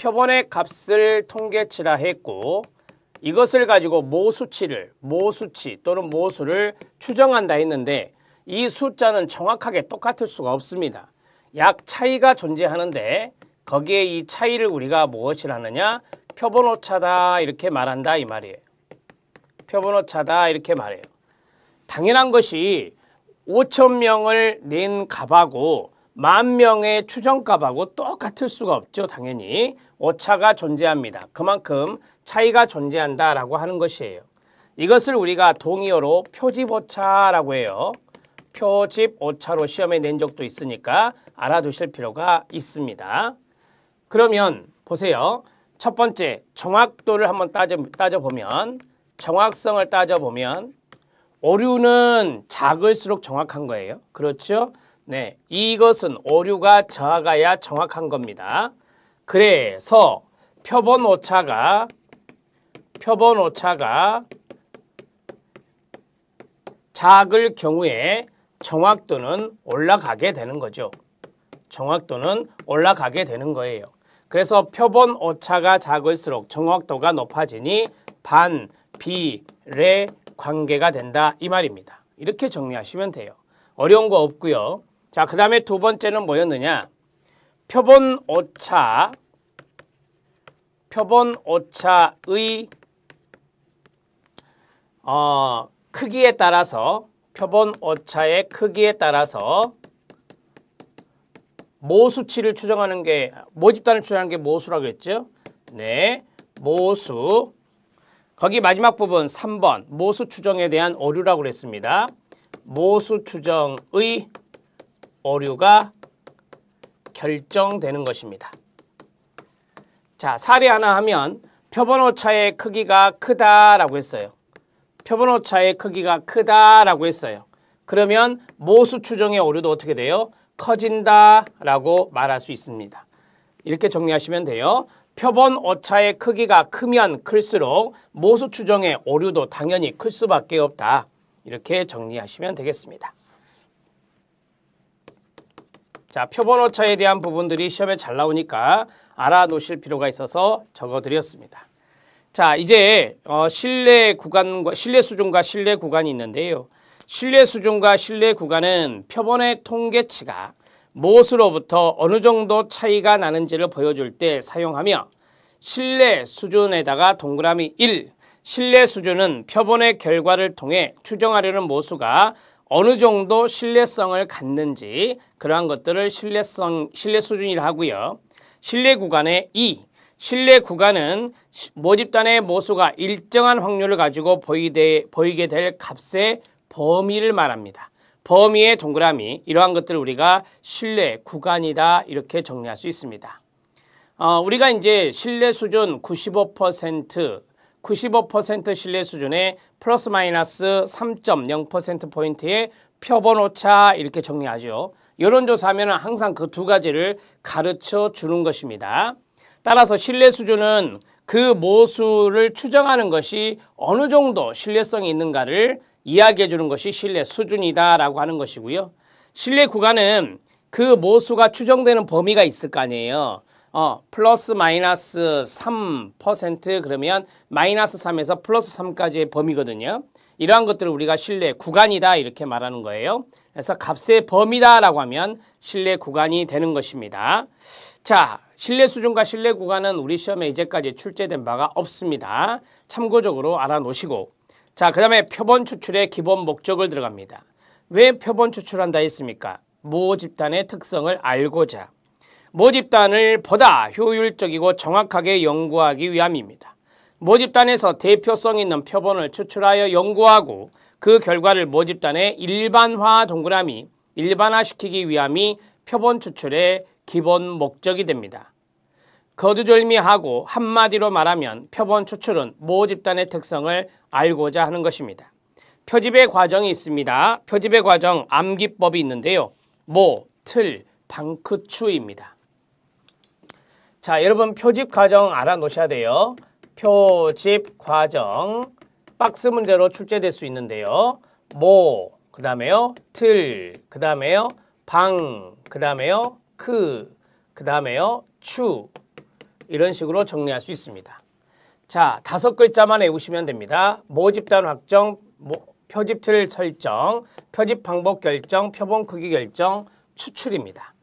표본의 값을 통계치라 했고 이것을 가지고 모수치 또는 모수를 추정한다 했는데 이 숫자는 정확하게 똑같을 수가 없습니다. 약 차이가 존재하는데 거기에 이 차이를 우리가 무엇이라 하느냐? 표본오차다 이렇게 말한다 이 말이에요. 표본오차다 이렇게 말해요. 당연한 것이 5,000명을 낸 값하고 10,000명의 추정값하고 똑같을 수가 없죠. 당연히 오차가 존재합니다. 그만큼 차이가 존재한다라고 하는 것이에요. 이것을 우리가 동의어로 표집오차라고 해요. 표집오차로 시험에 낸 적도 있으니까 알아두실 필요가 있습니다. 그러면 보세요. 첫 번째 정확도를 한번 따져보면 정확성을 따져보면 오류는 작을수록 정확한 거예요. 그렇죠? 네, 이것은 오류가 작아야 정확한 겁니다. 그래서 표본오차가 작을 경우에 정확도는 올라가게 되는 거죠. 정확도는 올라가게 되는 거예요. 그래서 표본오차가 작을수록 정확도가 높아지니 반비례 관계가 된다 이 말입니다. 이렇게 정리하시면 돼요. 어려운 거 없고요. 자, 그 다음에 두 번째는 뭐였느냐? 표본오차의 크기에 따라서 표본오차의 크기에 따라서 모수치를 추정하는 게 모집단을 추정하는 게 모수라고 그랬죠? 네, 모수. 거기 마지막 부분 3번 모수 추정에 대한 오류라고 그랬습니다. 모수 추정의 오류가 결정되는 것입니다. 자, 사례 하나 하면 표본오차의 크기가 크다라고 했어요. 표본오차의 크기가 크다라고 했어요. 그러면 모수 추정의 오류도 어떻게 돼요? 커진다라고 말할 수 있습니다. 이렇게 정리하시면 돼요. 표본오차의 크기가 크면 클수록 모수 추정의 오류도 당연히 클 수밖에 없다. 이렇게 정리하시면 되겠습니다. 자, 표본오차에 대한 부분들이 시험에 잘 나오니까 알아놓으실 필요가 있어서 적어드렸습니다. 자, 이제 신뢰 수준과 신뢰 구간이 있는데요. 신뢰 수준과 신뢰 구간은 표본의 통계치가 모수로부터 어느 정도 차이가 나는지를 보여줄 때 사용하며 신뢰 수준에다가 동그라미 1, 신뢰 수준은 표본의 결과를 통해 추정하려는 모수가 어느 정도 신뢰성을 갖는지 그러한 것들을 신뢰 수준이라 하고요. 신뢰 구간의 2, 신뢰 구간은 모집단의 모수가 일정한 확률을 가지고 보이게 될 값의 범위를 말합니다. 범위의 동그라미, 이러한 것들을 우리가 신뢰 구간이다 이렇게 정리할 수 있습니다. 우리가 이제 신뢰 수준 95% 신뢰 수준에 플러스 마이너스 3.0%포인트의 표본오차 이렇게 정리하죠. 여론조사하면 항상 그 두 가지를 가르쳐 주는 것입니다. 따라서 신뢰 수준은 그 모수를 추정하는 것이 어느 정도 신뢰성이 있는가를 이야기해 주는 것이 신뢰 수준이다라고 하는 것이고요. 신뢰 구간은 그 모수가 추정되는 범위가 있을 거 아니에요. 플러스 마이너스 3% 그러면 마이너스 3에서 플러스 3까지의 범위거든요. 이러한 것들을 우리가 신뢰 구간이다 이렇게 말하는 거예요. 그래서 값의 범위다라고 하면 신뢰 구간이 되는 것입니다. 자, 신뢰 수준과 신뢰 구간은 우리 시험에 이제까지 출제된 바가 없습니다. 참고적으로 알아놓으시고, 자, 그 다음에 표본 추출의 기본 목적을 들어갑니다. 왜 표본 추출한다 했습니까? 모집단의 특성을 알고자 모집단을 보다 효율적이고 정확하게 연구하기 위함입니다. 모집단에서 대표성 있는 표본을 추출하여 연구하고 그 결과를 모집단의 일반화 동그라미, 일반화시키기 위함이 표본 추출의 기본 목적이 됩니다. 거두절미하고 한마디로 말하면 표본 추출은 모집단의 특성을 알고자 하는 것입니다. 표집의 과정이 있습니다. 표집의 과정 암기법이 있는데요. 모, 틀, 방크, 추입니다. 자, 여러분 표집 과정 알아놓으셔야 돼요. 표집 과정 박스 문제로 출제될 수 있는데요. 모, 그 다음에요 틀, 그 다음에요 방, 그 다음에요 크, 그 다음에요 추, 이런 식으로 정리할 수 있습니다. 자, 5글자만 외우시면 됩니다. 모집단 확정, 표집틀 설정, 표집 방법 결정, 표본 크기 결정, 추출입니다.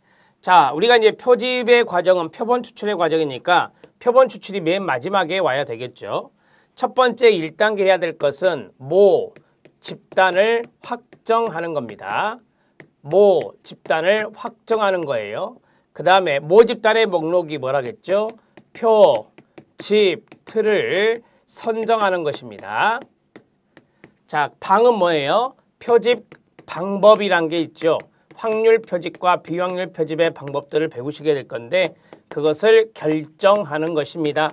자, 우리가 이제 표집의 과정은 표본 추출의 과정이니까 표본 추출이 맨 마지막에 와야 되겠죠. 첫 번째 1단계 해야 될 것은 모집단을 확정하는 겁니다. 모집단을 확정하는 거예요. 그 다음에 모집단의 목록이 뭐라겠죠? 표집틀을 선정하는 것입니다. 자, 방은 뭐예요? 표집 방법이란 게 있죠. 확률 표집과 비확률 표집의 방법들을 배우시게 될 건데 그것을 결정하는 것입니다.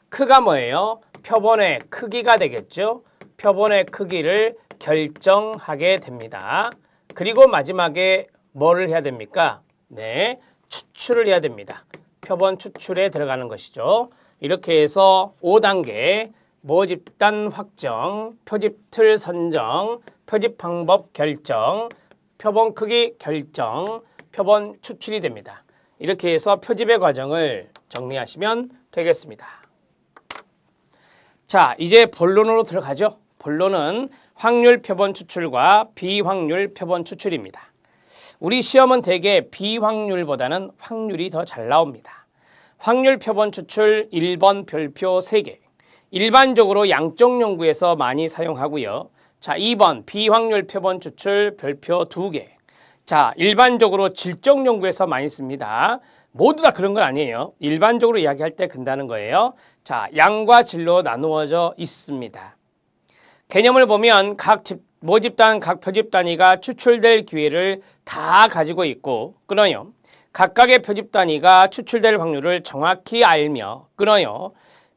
크가 뭐예요? 표본의 크기가 되겠죠. 표본의 크기를 결정하게 됩니다. 그리고 마지막에 뭐를 해야 됩니까? 네, 추출을 해야 됩니다. 표본 추출에 들어가는 것이죠. 이렇게 해서 5단계 모집단 확정, 표집틀 선정, 표집 방법 결정, 표본 크기 결정, 표본 추출이 됩니다. 이렇게 해서 표집의 과정을 정리하시면 되겠습니다. 자, 이제 본론으로 들어가죠. 본론은 확률 표본 추출과 비확률 표본 추출입니다. 우리 시험은 대개 비확률보다는 확률이 더 잘 나옵니다. 확률 표본 추출 1번 별표 3개. 일반적으로 양적 연구에서 많이 사용하고요. 자, 2번 비확률 표본 추출 별표 2개. 자, 일반적으로 질적 연구에서 많이 씁니다. 모두 다 그런 건 아니에요. 일반적으로 이야기할 때 근다는 거예요. 자, 양과 질로 나누어져 있습니다. 개념을 보면 각 모집단, 각 표집 단위가 추출될 기회를 다 가지고 있고 끊어요. 각각의 표집 단위가 추출될 확률을 정확히 알며 끊어요.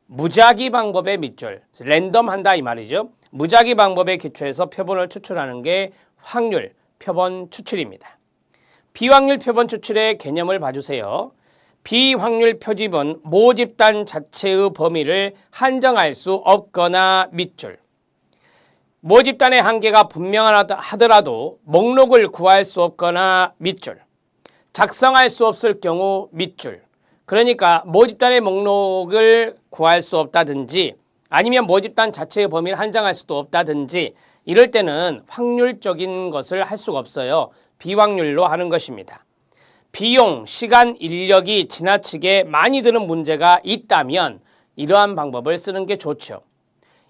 무작위 방법의 밑줄, 랜덤한다 이 말이죠. 무작위 방법에 기초해서 표본을 추출하는 게 확률 표본 추출입니다. 비확률 표본 추출의 개념을 봐주세요. 비확률 표집은 모집단 자체의 범위를 한정할 수 없거나 밑줄. 모집단의 한계가 분명하더라도 목록을 구할 수 없거나 밑줄. 작성할 수 없을 경우 밑줄. 그러니까 모집단의 목록을 구할 수 없다든지 아니면 모집단 자체의 범위를 한정할 수도 없다든지 이럴 때는 확률적인 것을 할 수가 없어요. 비확률로 하는 것입니다. 비용, 시간, 인력이 지나치게 많이 드는 문제가 있다면 이러한 방법을 쓰는 게 좋죠.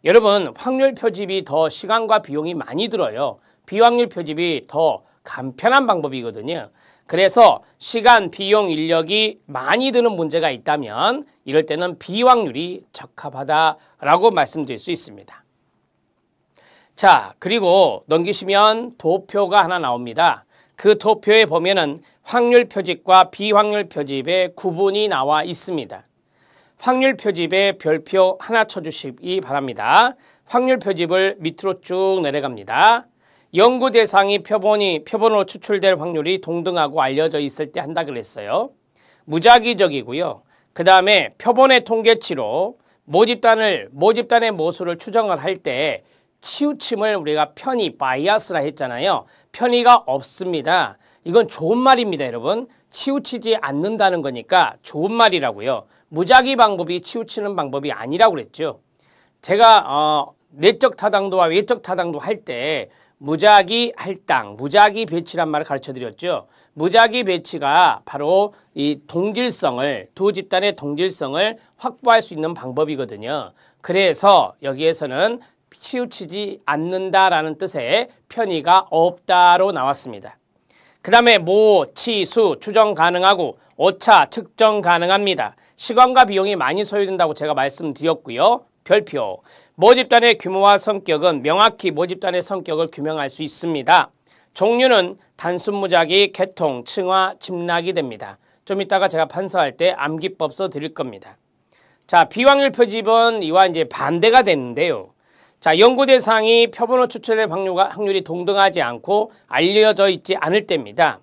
여러분, 확률 표집이 더 시간과 비용이 많이 들어요. 비확률 표집이 더 간편한 방법이거든요. 그래서 시간, 비용, 인력이 많이 드는 문제가 있다면 이럴 때는 비확률이 적합하다라고 말씀드릴 수 있습니다. 자, 그리고 넘기시면 도표가 하나 나옵니다. 그 도표에 보면은 확률 표집과 비확률 표집의 구분이 나와 있습니다. 확률 표집에 별표 하나 쳐주시기 바랍니다. 확률 표집을 밑으로 쭉 내려갑니다. 연구 대상이 표본으로 추출될 확률이 동등하고 알려져 있을 때 한다 그랬어요. 무작위적이고요. 그 다음에 표본의 통계치로 모집단의 모수를 추정을 할 때 치우침을 우리가 편의, 바이아스라 했잖아요. 편의가 없습니다. 이건 좋은 말입니다, 여러분. 치우치지 않는다는 거니까 좋은 말이라고요. 무작위 방법이 치우치는 방법이 아니라고 그랬죠. 제가 내적 타당도와 외적 타당도 할 때 무작위 할당, 무작위 배치란 말을 가르쳐 드렸죠. 무작위 배치가 바로 이 동질성을, 두 집단의 동질성을 확보할 수 있는 방법이거든요. 그래서 여기에서는 치우치지 않는다라는 뜻의 편의가 없다로 나왔습니다. 그 다음에 모, 치, 수 추정 가능하고 오차 측정 가능합니다. 시간과 비용이 많이 소요된다고 제가 말씀드렸고요. 별표. 모집단의 규모와 성격은 명확히 모집단의 성격을 규명할 수 있습니다. 종류는 단순 무작위, 개통, 층화, 침락이 됩니다. 좀 이따가 제가 판서할 때 암기법 써 드릴 겁니다. 자, 비확률 표집은 이와 이제 반대가 되는데요. 자, 연구 대상이 표본으로 추출될 확률이 동등하지 않고 알려져 있지 않을 때입니다.